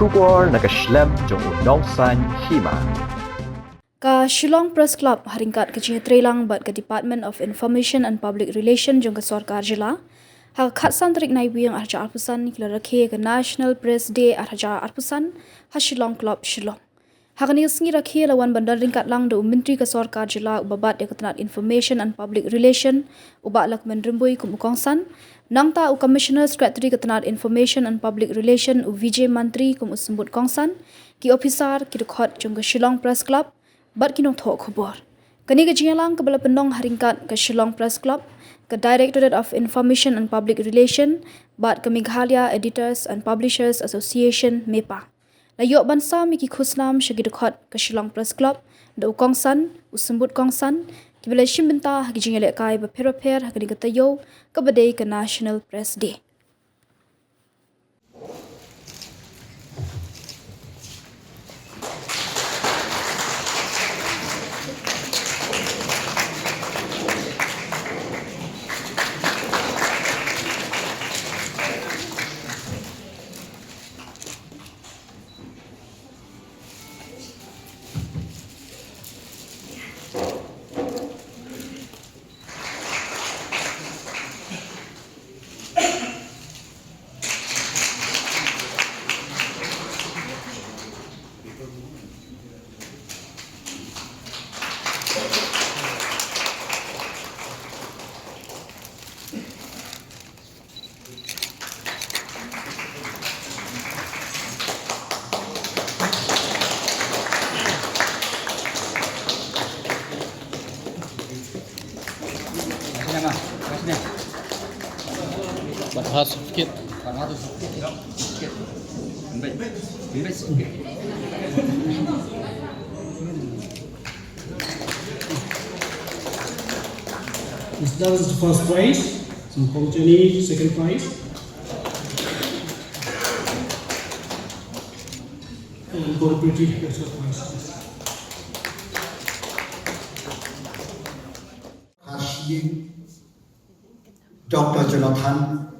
Khubor nakaslem jong unongsan Hima. Ka Shillong Press Club haringkat ke Trelang bat ke Department of Information and Public Relation jong ke Sarkar Jila. Ha khatsan tarik nai wiang arja arpusan kila Rakhe ke National Press Day arja arpusan ha Shillong Club Shillong. Ha kani Sngi Rakhe lawan bandar ringkat lang do Menteri ke Sarkar Jila ubabat de ketenat Information and Public Relation ubak lak menrembui kumukongsan. Nongthoh Commissioner Secretary ketenat Information and Public Relation UVJ Mantri kum usembut kongsan ki officer ki rekhot jong ke Shillong Press Club bat ki Nongthoh Khubor. Kani ke jingalang ke bala pendong haringkat ke Shillong Press Club, ke Directorate of Information and Public Relation, bat ke Meghalaya Editors and Publishers Association MEPA. Layok bansa mi ki khusnam syagi dekhot ke Shillong Press Club, da ukongsan, usembut kongsan, ki bala shimbenta ki jingalek kai beper-per kani ke tayo ke badai ke National Press Day. Bahas sedikit. That was the first prize. Some Johnny, second prize. And cooperative first prize. Dr. Jonathan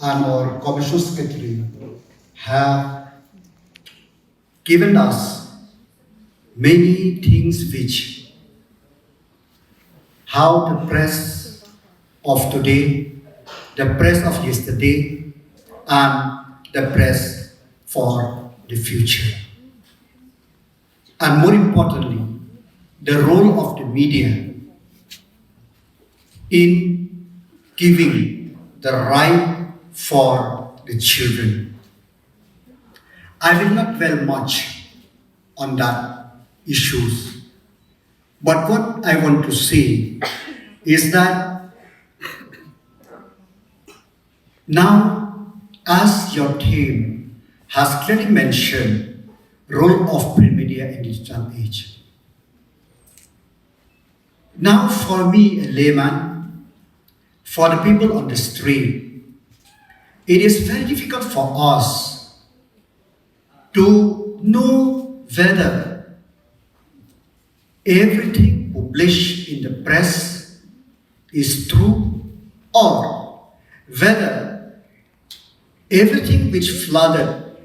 and our Commission Secretary have given us many things which how the press of today, the press of yesterday, and the press for the future. And more importantly, the role of the media in giving the right for the children. I will not dwell much on that issues, but what I want to say is that now, as your team has clearly mentioned, role of print media in digital age. Now, for me, a layman, for the people on the street, it is very difficult for us to know whether everything published in the press is true or whether everything which flooded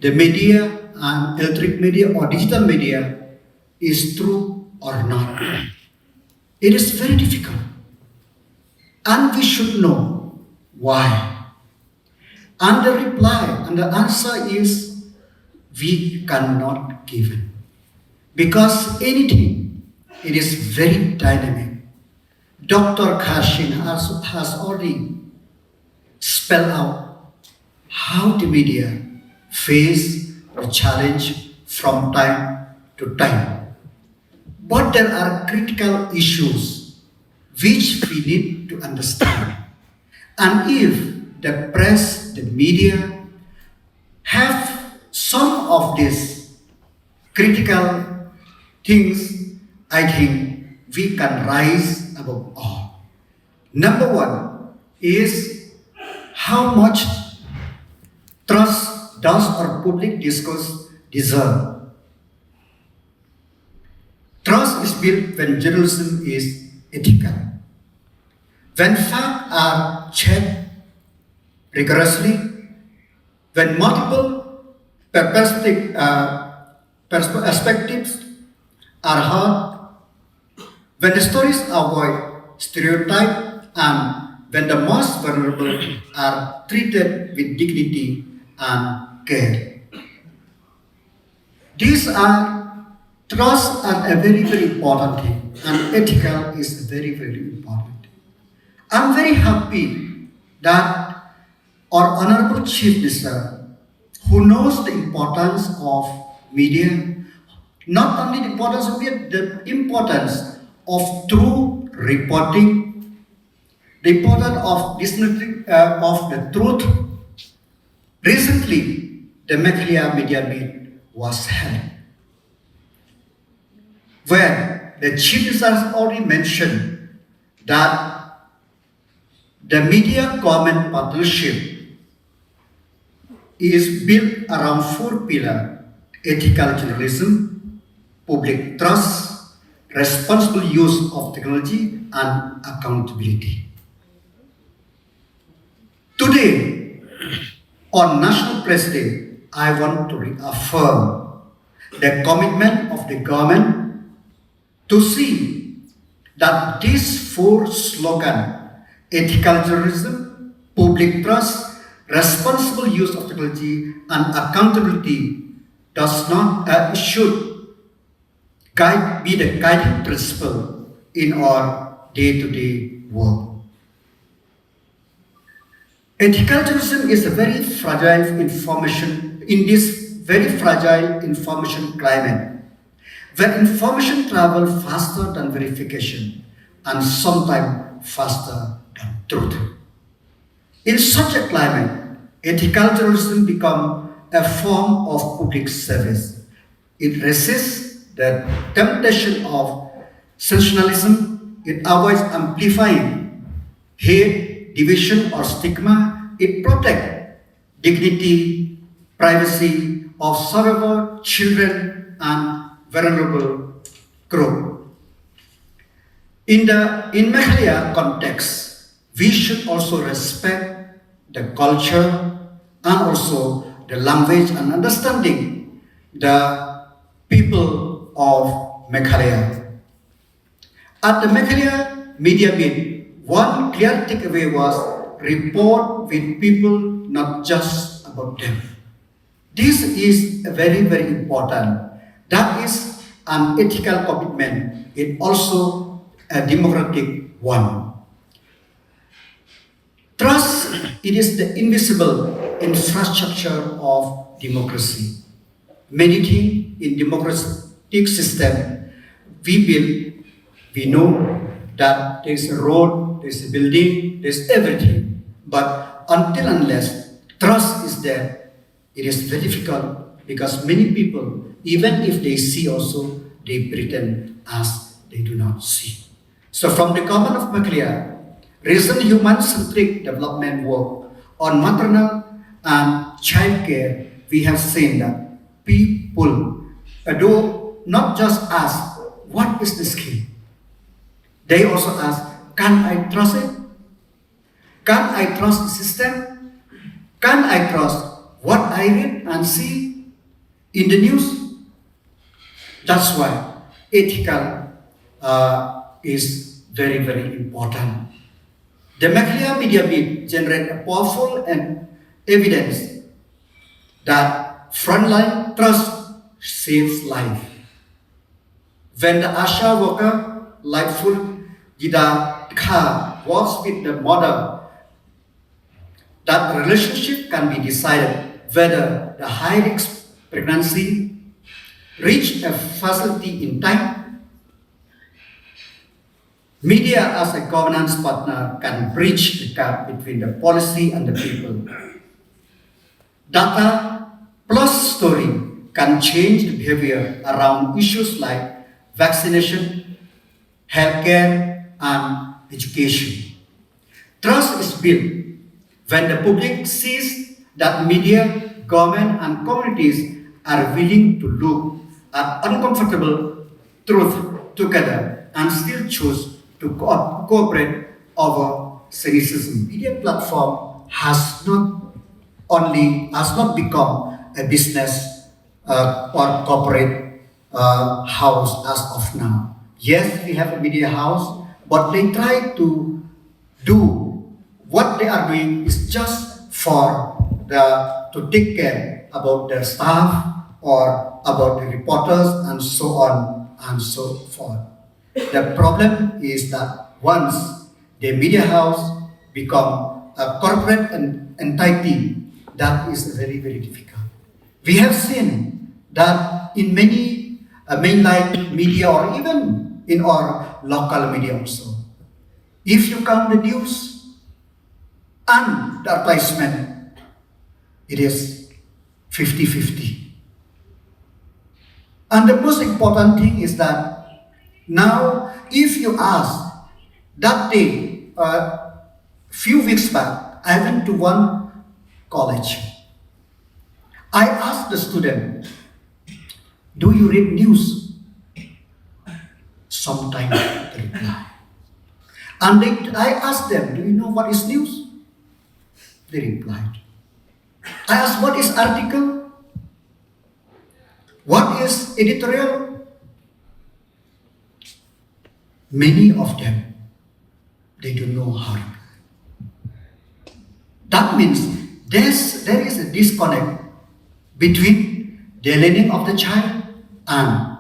the media and electronic media or digital media is true or not. It is very difficult. And we should know why. And the reply and the answer is we cannot give it. Because anything, it is very dynamic. Dr. Kashin has already spelled out how the media face the challenge from time to time. But there are critical issues which we need to understand. And if the press, the media, have some of these critical things, I think we can rise above all. Number one is how much trust does our public discourse deserve? Trust is built when journalism is ethical. When facts are checked rigorously, when multiple perspectives are heard, when the stories avoid stereotype, and when the most vulnerable are treated with dignity and care. These are trust are a very, very important thing, and ethical is very, very important. I'm very happy that our Honorable Chief Minister, who knows the importance of media, not only the importance of media, the importance of true reporting, the importance of listening of the truth. Recently, the Meghalaya Media Meet was held, where the Chief Minister has already mentioned that the media government partnership is built around four pillars: ethical journalism, public trust, responsible use of technology, and accountability. Today, on National Press Day, I want to reaffirm the commitment of the government to see that these four slogans, ethical journalism, public trust, responsible use of technology, and accountability, should be the guiding principle in our day-to-day work. Ethical journalism is a very fragile information in this very fragile information climate, where information travels faster than verification and sometimes faster than truth. In such a climate, ethical journalism becomes a form of public service. It resists the temptation of sensationalism. It avoids amplifying hate, division, or stigma. It protects dignity, privacy of survivor, children, and vulnerable group. In Meghalaya context, we should also respect the culture and also the language and understanding the people of Meghalaya. At the Meghalaya Media Meet, one clear takeaway was report with people, not just about them. This is very, very important. That is an ethical commitment. It also a democratic one. Trust, it is the invisible infrastructure of democracy. Many things in democratic system we build, we know that there's a road, there's a building, there's everything. But until unless trust is there, it is very difficult because many people, even if they see also, they pretend as they do not see. So from the government of Meghalaya, recent human-centric development work on maternal and child care, we have seen that people do not just ask, what is the scheme? They also ask, can I trust it? Can I trust the system? Can I trust what I read and see in the news? That's why ethical is very, very important. The Meghalaya Media Meet generate a powerful and evidence that frontline trust saves life. When the ASHA worker, Lightful Gida Kha, works with the mother, that relationship can be decided whether the high-risk pregnancy reach a facility in time. Media as a governance partner can bridge the gap between the policy and the people. Data plus story can change the behavior around issues like vaccination, healthcare, and education. Trust is built when the public sees that media, government, and communities are willing to look at uncomfortable truth together and still choose to cooperate over cynicism. Media platform has not become a business or corporate house as of now. Yes, we have a media house, but they try to do what they are doing is just for to take care about their staff or about the reporters and so on and so forth. The problem is that once the media house become a corporate entity, that is very, very difficult. We have seen that in many mainline media or even in our local media also. If you count the news and the advertisement, it is 50-50. And the most important thing is that now, if you ask, that day, few weeks back, I went to one college. I asked the student, do you read news? Sometimes they reply. And I asked them, do you know what is news? They replied. I asked, what is article? What is editorial? Many of them, they don't know how to reply. That means there is a disconnect between the learning of the child and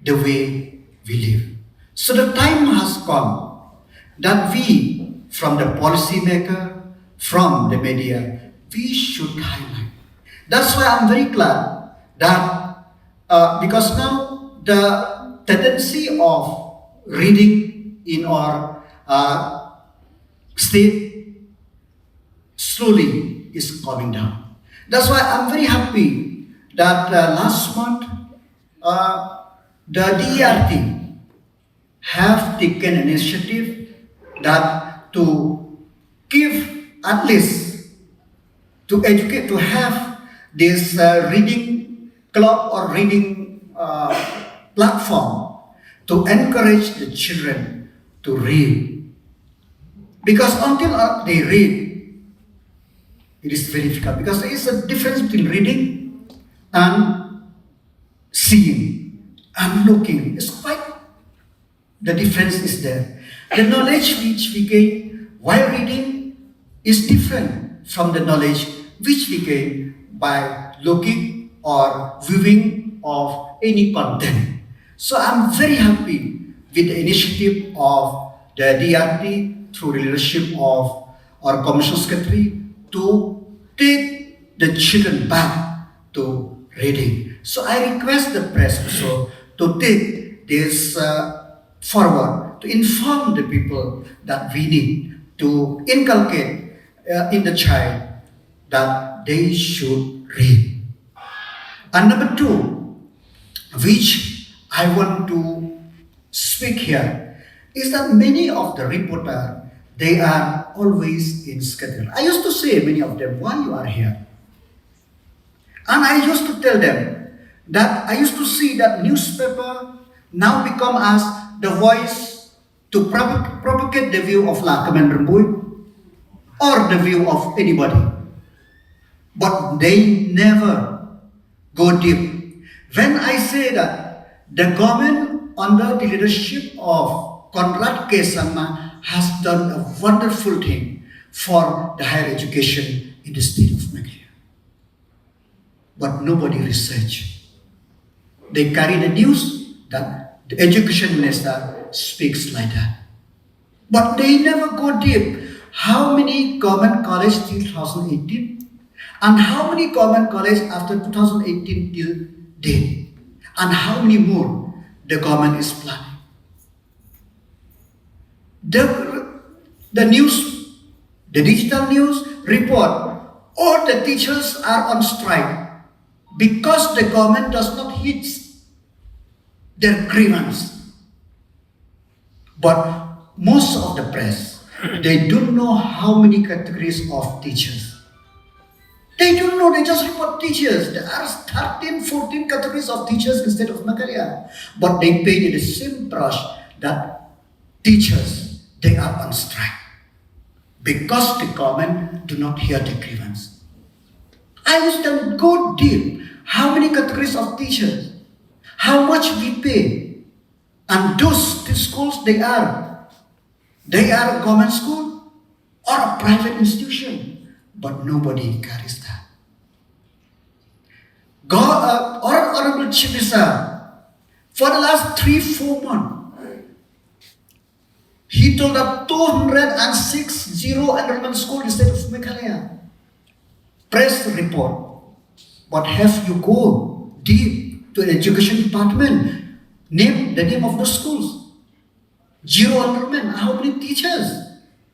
the way we live. So the time has come that we, from the policymaker, from the media, we should highlight. That's why I'm very glad that because now the tendency of reading in our state slowly is coming down. That's why I'm very happy that last month the DERT have taken an initiative that to give at least to educate, to have this reading club or reading platform to encourage the children to read. Because until they read, it is very difficult. Because there is a difference between reading and seeing and looking. It's quite, the difference is there. The knowledge which we gain while reading is different from the knowledge which we gain by looking or viewing of any content. So I'm very happy with the initiative of the DRT through the leadership of our Commission Secretary to take the children back to reading. So I request the press also to take this forward, to inform the people that we need to inculcate in the child that they should read. And number two, which I want to speak here, is that many of the reporters, they are always in schedule. I used to say many of them, why you are here? And I used to tell them that I used to see that newspaper now become as the voice to propagate the view of Lakman Rembui or the view of anybody. But they never go deep. When I say that the government under the leadership of Conrad K. Sangma has done a wonderful thing for the higher education in the state of Meghalaya. But nobody research. They carry the news that the education minister speaks like that. But they never go deep. How many government college till 2018? And how many government college after 2018 till date? And how many more the government is planning? The news, the digital news report, all the teachers are on strike because the government does not hit their grievance. But most of the press, they don't know how many categories of teachers. They don't know, they just report teachers. There are 13, 14 categories of teachers instead of Meghalaya. But they paint the same brush that teachers, they are on strike. Because the government do not hear the grievance. I was then go deep. How many categories of teachers? How much we pay? And those schools they are a government school or a private institution, but nobody carries that. Honorable Chief Minister, for the last 3-4 months, he told that 260 enrollment school in the state of Meghalaya. Press report. But have you go deep to the education department? Name the name of the schools. 0 enrollment. How many teachers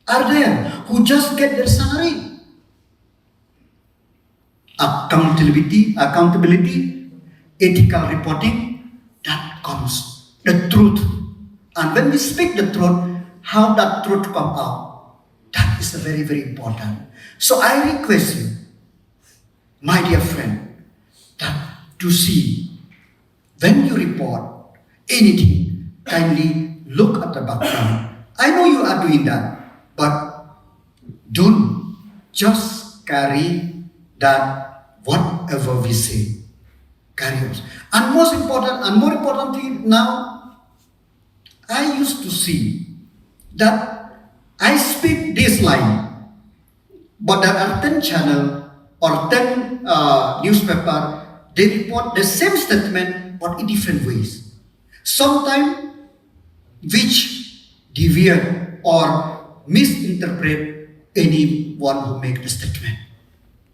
are there who just get their salary? Accountability, ethical reporting, that comes the truth. And when we speak the truth, how that truth come out, that is very, very important. So I request you, my dear friend, that to see when you report anything, kindly look at the background. I know you are doing that, but don't just carry that whatever we say. Carry on. And more important thing now, I used to see that I speak this line, but there are 10 channel or 10 newspaper, they report the same statement but in different ways. Sometimes which deviate or misinterpret anyone who make the statement.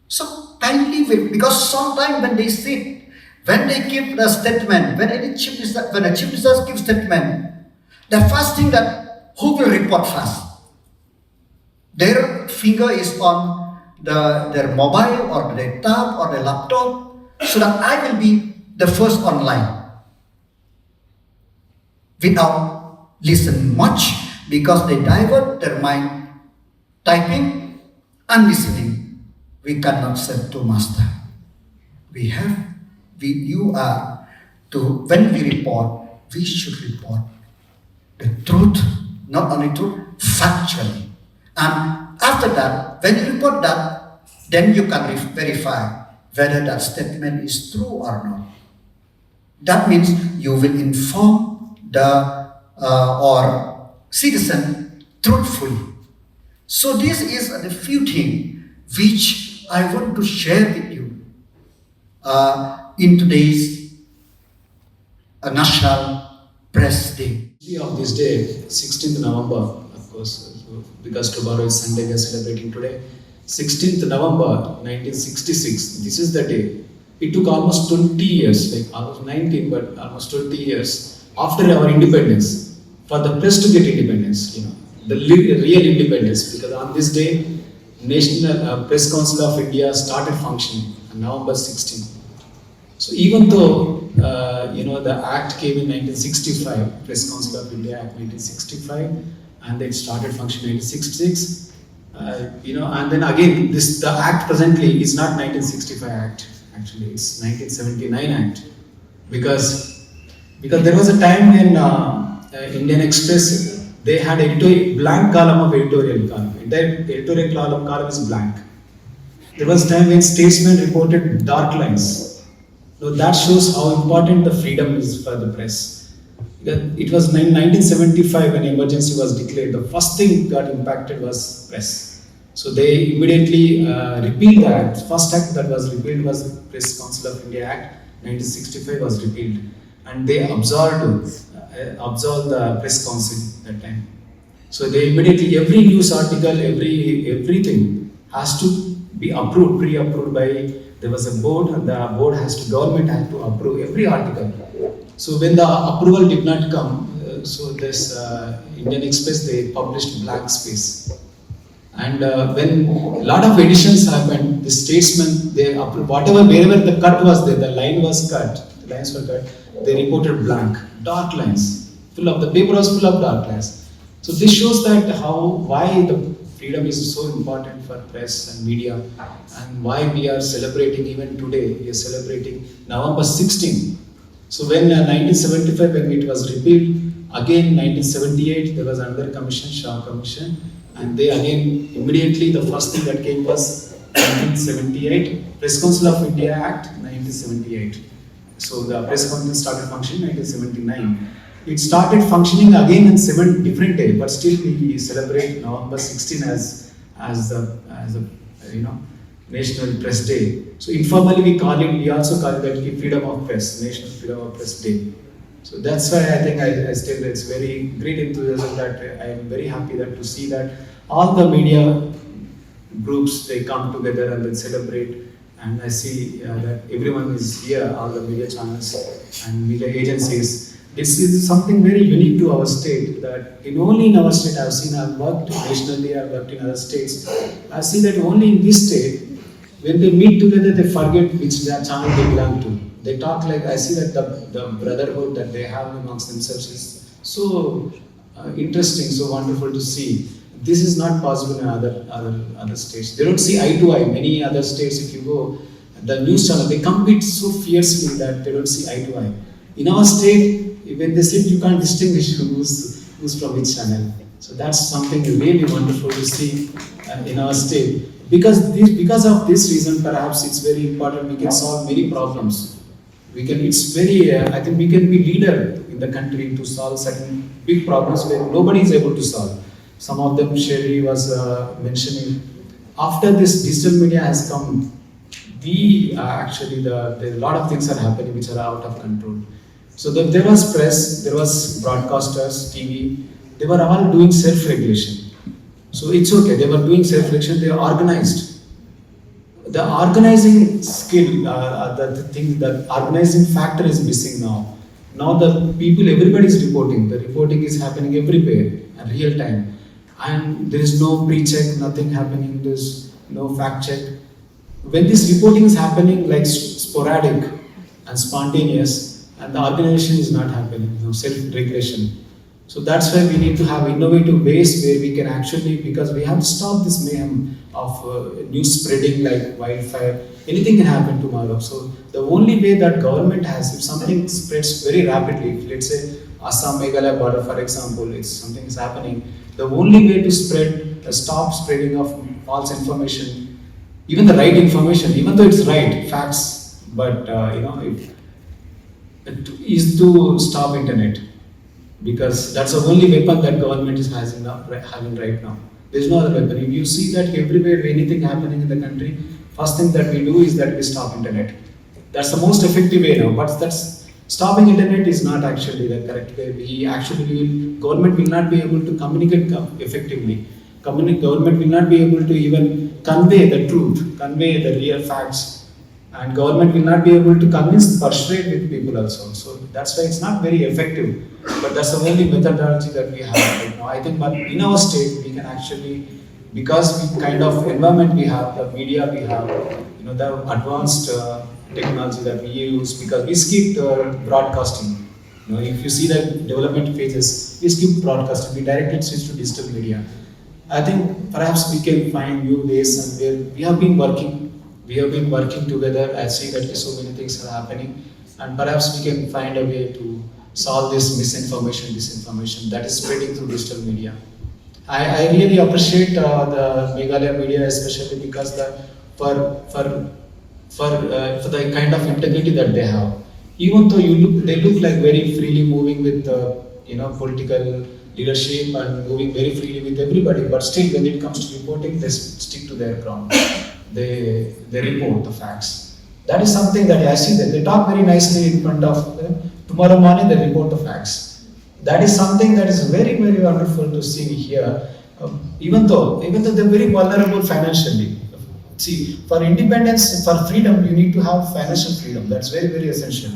So kindly wait, because sometimes when they sit, when they give the statement, when a chief minister gives statement, the first thing that who will report first? Their finger is on their mobile or their tab or their laptop, so that I will be the first online. Without listen much, because they divert their mind typing and listening. We cannot serve to master. When we report, we should report the truth, not only truth, factually. And after that, when you report that, then you can verify whether that statement is true or not. That means you will inform the or citizen truthfully. So this is the few things which I want to share with you in today's National Press Day. Of this day, 16th November, of course, because tomorrow is Sunday, we are celebrating today. 16th November 1966, this is the day. It took almost 20 years, like almost 19, but almost 20 years after our independence, for the press to get independence, the real independence, because on this day, National Press Council of India started functioning on November 16. So even though the Act came in 1965, Press Council of India Act 1965, and it started functioning in 1966. And then again, the Act presently is not 1965 Act. Actually, it's 1979 Act, because there was a time when Indian Express, they had a blank column of editorial column. Entire editorial column is blank. There was a time when Statesman reported dark lines. So that shows how important the freedom is for the press. It was 1975 when emergency was declared. The first thing got impacted was press. So they immediately repealed the act. First act that was repealed was the Press Council of India Act. 1965 was repealed, and they absolved the Press Council that time. So they immediately, every news article, everything has to be approved, pre-approved by. There was a board, and the government had to approve every article. So when the approval did not come, so this Indian Express, they published blank space. And when a lot of editions happened, the Statesman, they approved wherever the cut was there, the lines were cut, they reported blank, dark lines, the paper was full of dark lines. So this shows that why the freedom is so important for press and media, and why we are celebrating even today. We are celebrating November 16. So when 1975, when it was repealed, again 1978 there was another commission, Shah Commission, and they again immediately the first thing that came was 1978, Press Council of India Act 1978. So the Press Council started functioning in 1979. It started functioning again in 7 different days, but still we celebrate November 16 as the National Press Day. So informally we also call it that Freedom of Press, National Freedom of Press Day. So that's why I think I still, it's very great enthusiasm that I am very happy that to see that all the media groups, they come together and then celebrate, and I see that everyone is here, all the media channels and media agencies. This is something very unique to our state, that only in our state I've worked nationally, I've worked in other states. I see that only in this state, when they meet together, they forget which channel they belong to. They talk like, I see that the brotherhood that they have amongst themselves is so interesting, so wonderful to see. This is not possible in other states. They don't see eye to eye. Many other states, if you go, the news channel, they compete so fiercely that they don't see eye to eye. In our state, when they sit, you can't distinguish who's from which channel. So that's something really wonderful to see in our state. Because of this reason, perhaps it's very important. We can solve many problems. I think we can be leader in the country to solve certain big problems where nobody is able to solve. Some of them Sherry was mentioning. After this digital media has come, there are a lot of things are happening which are out of control. So there was press, there was broadcasters, TV, they were all doing self-regulation. So it's okay, they were doing self-regulation, they are organized. The organizing skill, the organizing factor is missing now. Now the people, everybody is reporting. The reporting is happening everywhere in real time. And there is no pre-check, nothing happening, there's no fact check. When this reporting is happening like sporadic and spontaneous, and the organization is not happening, self-regulation. So that's why we need to have innovative ways where we can actually, because we have to stop this mayhem of news spreading like wildfire. Anything can happen tomorrow. So the only way that government has, if something spreads very rapidly, if let's say Assam Meghalaya border, for example, if something is happening, the only way to stop spreading of false information, even the right information, even though it's right, facts, but is to stop internet, because that's the only weapon that government is having right now. There's no other weapon. If you see that everywhere anything happening in the country, first thing that we do is that we stop internet. That's the most effective way now. But stopping internet is not actually the correct way. Government will not be able to communicate effectively. Government will not be able to even convey the truth, convey the real facts, and government will not be able to persuade with people also. So that's why it's not very effective. But that's the only methodology that we have right now. I think, but in our state, we can actually, because we kind of environment we have, the media we have, the advanced technology that we use, because we skip broadcasting. If you see the development phases, we skip broadcasting. We directly switch to digital media. I think perhaps we can find new ways, and where we have been working. We have been working together. I see that so many things are happening, and perhaps we can find a way to solve this misinformation, disinformation that is spreading through digital media. I really appreciate the Meghalaya media, especially because for the kind of integrity that they have. Even though they look like very freely moving with political leadership and moving very freely with everybody, but still when it comes to reporting, they stick to their ground. They report the facts. That is something that I see that they talk very nicely in front of them. Tomorrow morning they report the facts. That is something that is very, very wonderful to see here. Even though they're very vulnerable financially. See, for independence, for freedom, you need to have financial freedom. That's very, very essential.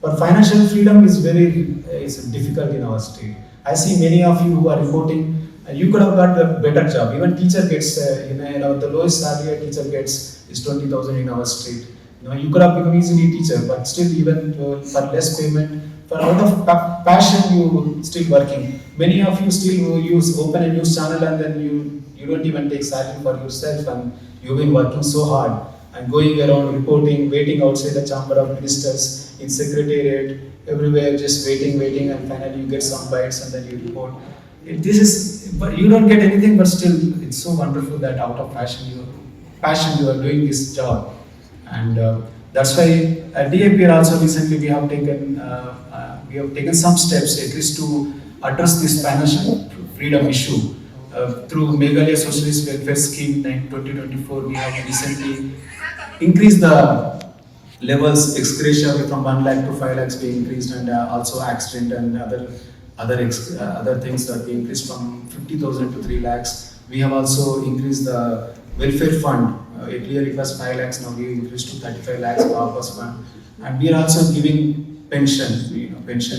But financial freedom is is difficult in our state. I see many of you who are reporting, you could have got a better job. Even teacher gets, the lowest salary a teacher gets is 20,000 in our state. You could have become easily a teacher, but still even for less payment, for out of passion you still working. Many of you still open a news channel and then you don't even take salary for yourself, and you've been working so hard and going around reporting, waiting outside the chamber of ministers, in secretariat, everywhere just waiting, and finally you get some bites and then you report. But you don't get anything, but still it's so wonderful that out of passion passion you are doing this job, and that's why DAPR also recently we have taken some steps at least to address this financial freedom issue through Meghalaya Socialist Welfare Scheme 2024. We have recently increased the levels ex gratia from 1 lakh to 5 lakhs be increased, and also accident and other things that we increased from 50,000 to 3 lakhs. We have also increased the welfare fund. Earlier it was 5 lakhs, now we increased to 35 lakhs purpose fund, and we are also giving pension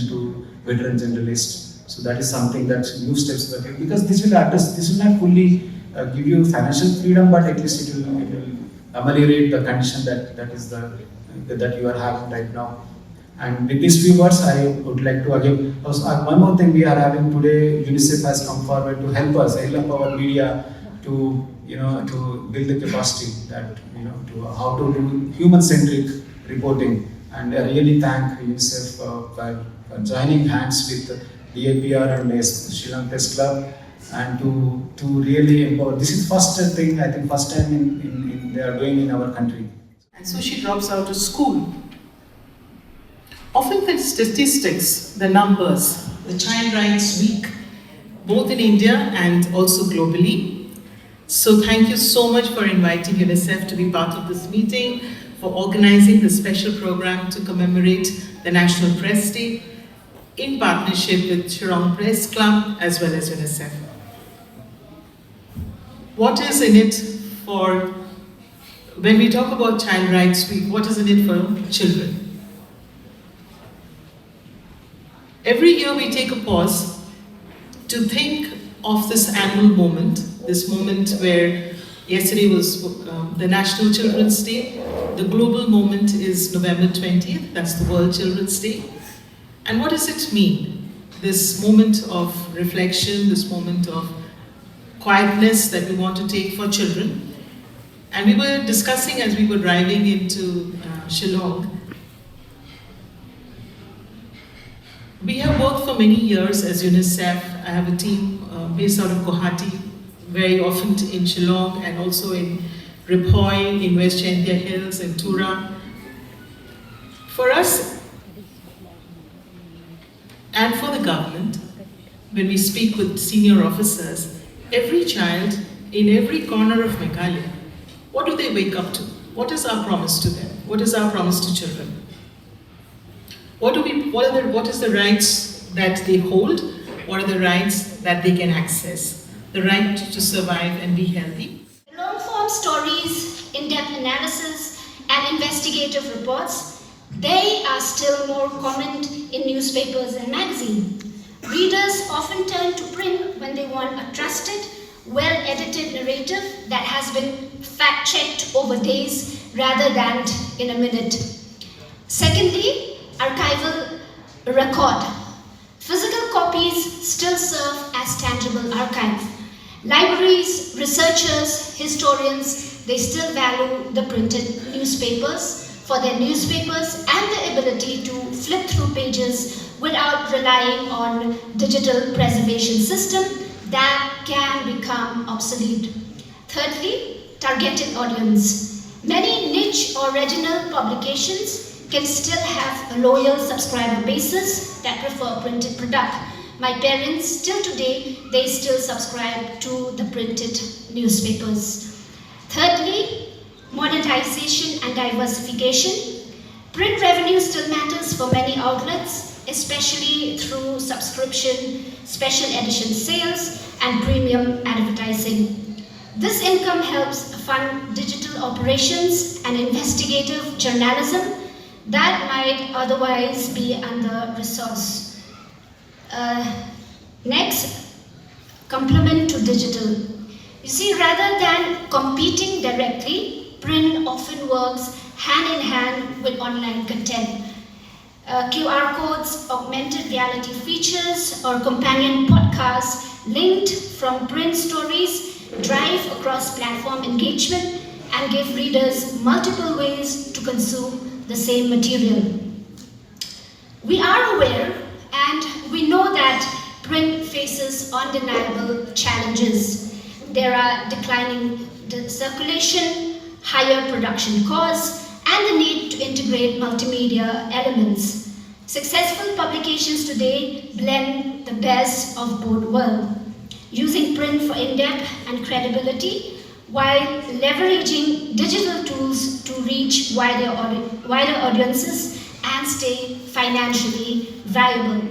to veteran generalists. So that is something that new steps that because this will not fully give you financial freedom, but at least it will ameliorate the condition that you are having right now. And with these few words, I would like to again, one more thing we are having today, UNICEF has come forward to help our media to build the capacity that, to how to do human-centric reporting. And I really thank UNICEF for joining hands with DAPR and Sri Lanka Press Club, and to really empower. This is first time in they are doing in our country. And so she drops out of school. Often the statistics, the numbers, the Child Rights Week, both in India and also globally. So thank you so much for inviting UNICEF to be part of this meeting, for organizing this special program to commemorate the National Press Day in partnership with Shillong Press Club as well as UNICEF. What is in it for, when we talk about Child Rights Week, what is in it for children? Every year we take a pause to think of this annual moment, this moment where yesterday was the National Children's Day. The global moment is November 20th, that's the World Children's Day. And what does it mean? This moment of reflection, this moment of quietness that we want to take for children. And we were discussing as we were driving into Shillong. We have worked for many years as UNICEF. I have a team based out of Guwahati, very often in Shillong and also in Ripoy, in West Chandia Hills, in Tura. For us, and for the government, when we speak with senior officers, every child in every corner of Meghalaya, what do they wake up to? What is our promise to them? What is our promise to children? What is the rights that they hold? What are the rights that they can access? The right to survive and be healthy. Long-form stories, in-depth analysis, and investigative reports, they are still more common in newspapers and magazines. Readers often turn to print when they want a trusted, well-edited narrative that has been fact-checked over days rather than in a minute. Secondly, archival record. Physical copies still serve as tangible archive. Libraries, researchers, historians, they still value the printed newspapers for their newspapers and the ability to flip through pages without relying on digital preservation system that can become obsolete. Thirdly, targeted audience. Many niche or regional publications can still have a loyal subscriber basis that prefer printed product. My parents, till today, they still subscribe to the printed newspapers. Thirdly, monetization and diversification. Print revenue still matters for many outlets, especially through subscription, special edition sales, and premium advertising. This income helps fund digital operations and investigative journalism that might otherwise be under-resourced. Next, complement to digital. You see, rather than competing directly, print often works hand in hand with online content. QR codes, augmented reality features, or companion podcasts linked from print stories drive across platform engagement and give readers multiple ways to consume the same material. We are aware and we know that print faces undeniable challenges. There are declining circulation, higher production costs, and the need to integrate multimedia elements. Successful publications today blend the best of both worlds, using print for in-depth and credibility, while leveraging digital tools to reach wider audiences and stay financially viable.